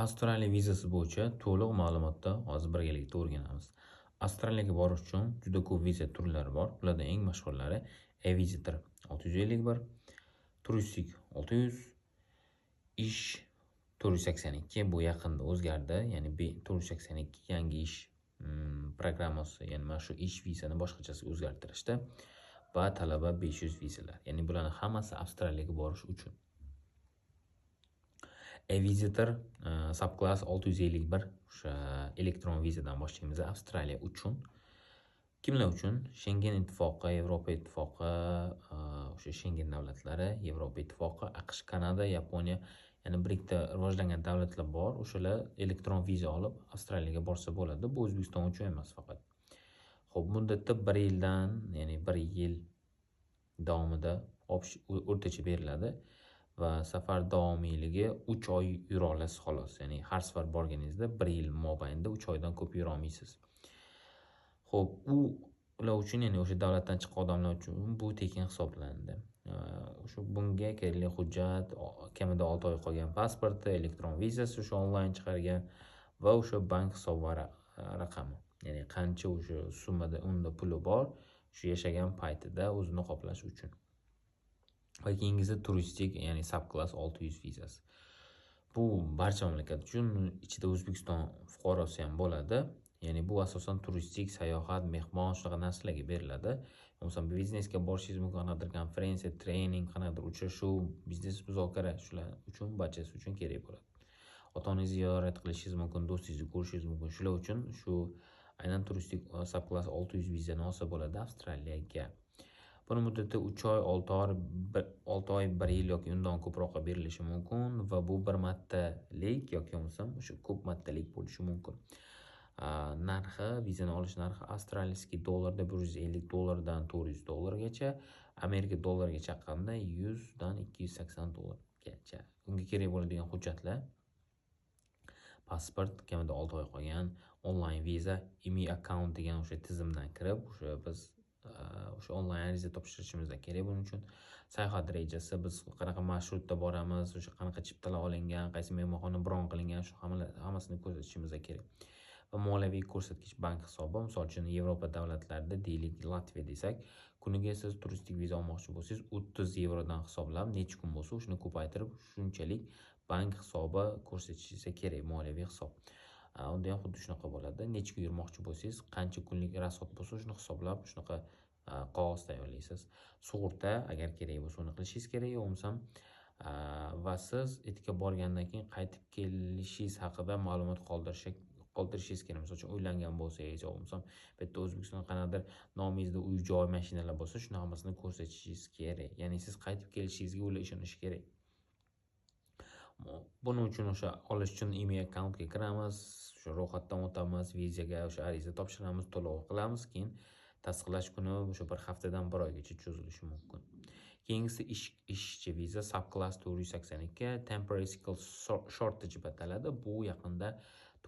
Avstraliya vizasi bo'yicha to'liq ma'lumotni hozir birgalikda o'rganamiz. Avstraliyaga borish uchun juda ko'p viza turlari bor. Bulardan eng mashhurlari e-Visitor 651, turistik 600, ish 482. Bu yaqinda o'zgardi, ya'ni 482 yangi ish programmasi, ya'ni mana shu ish vizani boshqachasiga o'zgartirishdi va talaba 500 vizalar. Ya'ni bularning hammasi Avstraliyaga borish uchun. E-Visitor subclass 651 o'sha elektron vizadan boshlaymiz Avstraliya uchun. Kimlar uchun? Schengen ittifoqi, Yevropa ittifoqi, o'sha Schengen davlatlari, Yevropa ittifoqi, AQSh, Kanada, Yaponiya, ya'ni bir ikkita rivojlangan davlatlar bor. O'shalar elektron viza olib Avstraliyaga borsa bo'ladi. Bu O'zbekiston uchun emas faqat. Xo'p, muddati 1 yildan, ya'ni 1 yil davomida o'rtacha beriladi. Va safar davomiyligi 3 oy yura olasiz xolos. Ya'ni har safar borganingizda 1 yil mobaynida 3 oydan ko'p yura olmaysiz. Xo'p, ular uchun, ya'ni o'sha davlatdan chiqqan odamlar uchun bu tekin hisoblanadi. O'sha bunga kerakli hujjat kamida 6 oy qolgan pasporti, elektron vizasi o'sha onlayn chiqargan va o'sha bank hisobi raqami. Ya'ni qancha o'sha summada unda puli bor, shu yashagan paytida o'zini qoplash uchun. Va keyingisi turistik, ya'ni subclass 600 vizasi. Bu barcha mamlakat uchun, ichida O'zbekiston fuqarosi ham bo'ladi. Ya'ni bu asosan turistik, sayohat, mehmon shunaqa narsalarga beriladi. Masalan, biznesga borishingiz mumkin, qanaqadir konferensiya, trening, qanaqadir uchrashuv, biznes muzokara, shular uchun barchasi uchun kerak bo'ladi. Ota-onangizni ziyorat qilishingiz mumkin, do'stingizni ko'rishingiz mumkin. Shular uchun shu aynan turistik subclass 600 vizani olsa bo'ladi Avstraliyaga. Buni muddati 3 oy, 6 oy, 1 yil yoki undan ko'proqqa berilishi mumkin va bu bir martalik yoki bo'lmasam o'sha ko'p martalik bo'lishi mumkin. Narxi, vizani olish narxi avstraliyskiy dollarda $150 dan $400 Amerika dollariga chaqqanda 100 dan $280 Unga kerak bo'ladigan hujjatlar: pasport, kamida 6 oy qolgan, onlayn viza, IMI account degan o'sha tizimdan kirib, o'sha biz o'sha onlayn ariza topshirishimiz kerak. Buning uchun sayohat rejasi, biz qanaqa marshrutda boramiz, o'sha qanaqa chiptalar olingan, qaysi mehmonxona bron qilingan, shu hammasini ko'rsatishimiz kerak. Va moliyaviy ko'rsatkich bank hisobi, misol uchun Yevropa davlatlarida, deylik Latviya desak, kuniga siz turistik viza olmoqchi bo'lsangiz 30 dan hisoblab, necha kun bo'lsa shuni ko'paytirib, shunchalik bank hisobi ko'rsatishingiz kerak, moliyaviy hisob. Unda ham xuddi shunaqa bo'ladi. Necha kun yurmoqchi bo'lsangiz, qancha kunlik rasxod bo'lsa, shuni hisoblab, shunaqa qog'oz tayyorlaysiz. Sug'urta agar kerak bo'lsa, uni qilishingiz kerak, bo'lmasam va siz etga borgandan keyin qaytib kelishingiz haqida ma'lumot qoldirishingiz kerak. Misol uchun uylangan bo'lsangiz, yo bo'lmasam bu yerda O'zbekistonda qanaqadir nomingizda uy, joy, mashinalar bo'lsa, shuni hammasini ko'rsatishingiz kerak. Ya'ni siz qaytib kelishingizga ular ishonishi kerak. Buning uchun o'sha olish uchun IMI accountga kiramiz, o'sha ro'yxatdan o'tamiz, vizaga o'sha ariza topshiramiz, to'lov qilamiz, keyin tasdiqlash kuni o'sha bir haftadan bir oygacha cho'zilishi mumkin. Keyingisi ishchi viza subclass 482, temporary skills shortage deb ataladi. Bu yaqinda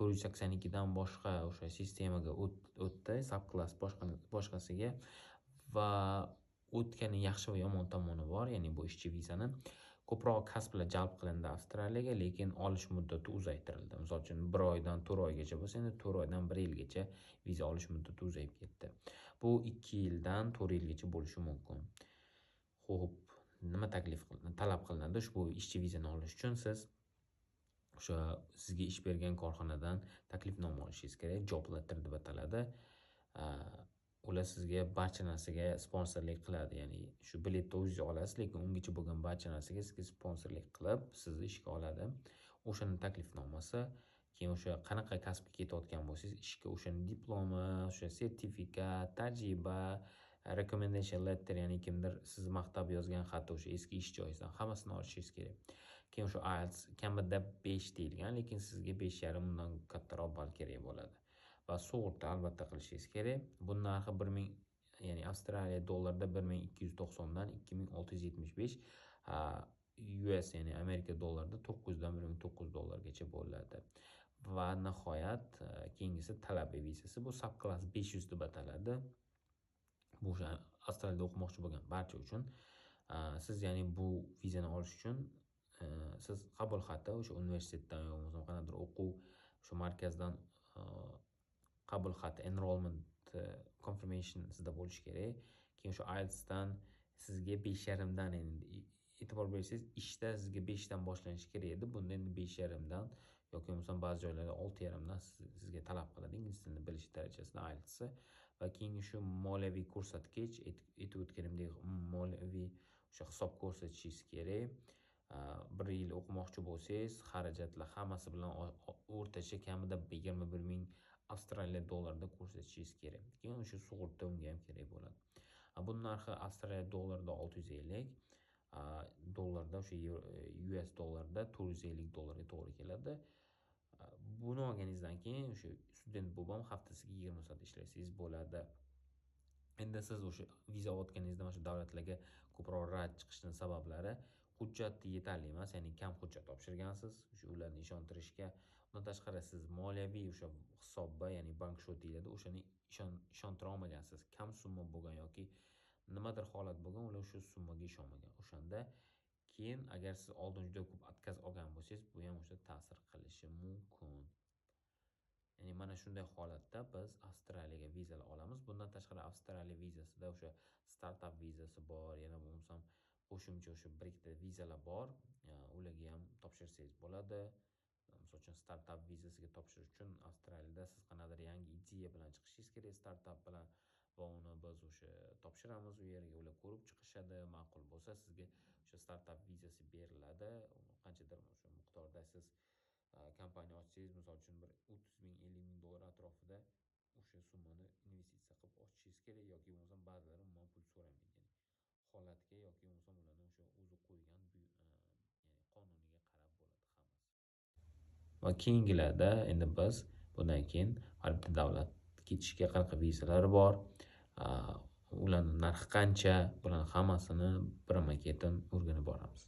482 dan boshqa o'sha sistemaga o'tdi, subclass boshqasiga va o'tgani yaxshi va yomon tomoni bor. Ya'ni bu ishchi vizani ko'proq kasblar jalb qilindi Avstraliyaga, lekin olish muddati uzaytirildi. Misol uchun 1 oydan 4 oygacha bo'lsa, endi 4 oydan 1 yilgacha viza olish muddati uzayib ketdi. Bu 2 yildan 4 yilgacha bo'lishi mumkin. Xo'p, nima talab qilinadi ushbu ishchi vizani olish uchun? Siz o'sha sizga ish bergan korxonadan taklifnoma olishingiz kerak, job letter deb ataladi. Ular sizga barcha narsaga sponsorlik qiladi. Ya'ni shu biletni o'zingiz olasiz, lekin ungacha bo'lgan barcha narsaga sizga sponsorlik qilib, sizni ishga oladi. O'shaning taklifnomasi, keyin o'sha qanaqa kasbga ketayotgan bo'lsangiz, ishga o'shaning diplomi, o'sha sertifikat, tajriba, recommendation letter, ya'ni kimdir sizni maqtab yozgan xat, o'sha eski ish joyingizdan hammasini olishingiz kerak. Keyin o'sha IELTS kamida 5 deyilgan, lekin sizga 5,5 undan kattaroq ball kerak bo'ladi. Va sug'urta albatta qilishingiz kerak. Buning narxi 1000, ya'ni Avstraliya dollarida 1290 dan 2675, US, ya'ni Amerika dollarida 900 dan $1900 bo'ladi. Va nihoyat keyingisi talaba vizasi, bu subclass 500 deb ataladi. Bu o'sha Avstraliyada o'qimoqchi bo'lgan barcha uchun. Siz ya'ni bu vizani olish uchun siz qabul xati o'sha universitetdan yoki qanaqadir o'quv o'sha markazdan qabul xati enrollment confirmation sizda bo'lishi kerak. Keyin o'sha IELTSdan sizga 5,5 dan endi e'tibor bersangiz, ishda sizga 5 dan boshlanishi kerak edi. Bunda endi 5,5 dan yoki bo'lmasam ba'zi joylarda 6,5 dan sizga talab qiladi ingliz tilini bilish darajasida IELTS'i. Va keyin shu moliyaviy ko'rsatkich aytib o'tganimdek moliyaviy o'sha hisob ko'rsatishingiz kerak. 1 yil o'qimoqchi bo'lsangiz, xarajatlar hammasi bilan o'rtacha kamida 21,000 Avstraliya dollarida ko'rsatishingiz kerak. Keyin o'sha sug'urta unga ham kerak bo'ladi. Bu narxi Avstraliya dollarida 650, dollarda o'sha US dollarida 450 dollarga to'g'ri keladi. Buni olganingizdan keyin o'sha student bo'lib ham haftasiga 20 soat ishlasangiz bo'ladi. Endi siz o'sha viza olayotganingizda mana shu davlatlarga ko'proq rad chiqishning sabablari hujjati yetarli emas, ya'ni kam hujjat topshirgansiz, o'sha ularni ishontirishga. Undan tashqari siz moliyaviy o'sha hisobba, ya'ni bank shot deyiladi, o'shani ishontira olmagansiz. Kam summa bo'lgan yoki nimadir holat bo'lgan, ular o'sha summaga ishonmagan. O'shanda keyin agar siz oldin juda ko'p отказ olgan bo'lsangiz, bu ham o'sha ta'sir qilishi mumkin. Ya'ni mana shunday holatda biz Avstraliyaga vizalar olamiz. Bundan tashqari Avstraliya vizasida o'sha startup vizasi bor, yana bo'lmasam qo'shimcha o'sha bir ikkita vizalar bor. Ularga ham topshirsangiz bo'ladi. Misol uchun startup vizasiga topshirish uchun Avstraliyada siz qanaqadir yangi ideya bilan chiqishingiz kerak startup bilan va uni biz o'sha topshiramiz u yerga, ular ko'rib chiqishadi, ma'qul bo'lsa sizga o'sha startup vizasi beriladi. Qanchadir o'sha miqdorda siz kompaniya ochsangiz, misol uchun bir 30,000 50,000 dollar atrofida o'sha summani investitsiya qilib ochishingiz kerak yoki bo'lmasam ba'zilari umuman pul so'ramaydi. Ya'ni holatga yoki bo'lmasam ularning o'sha o'zi qo'ygan ya'ni qonuniga qarab bo'ladi hammasi. Va keyingilarda endi biz bundan keyin har bitta davlat ketishga qanaqa vizalar bor, ularning narxi qancha, bularning hammasini birma-ketin o'rganib boramiz.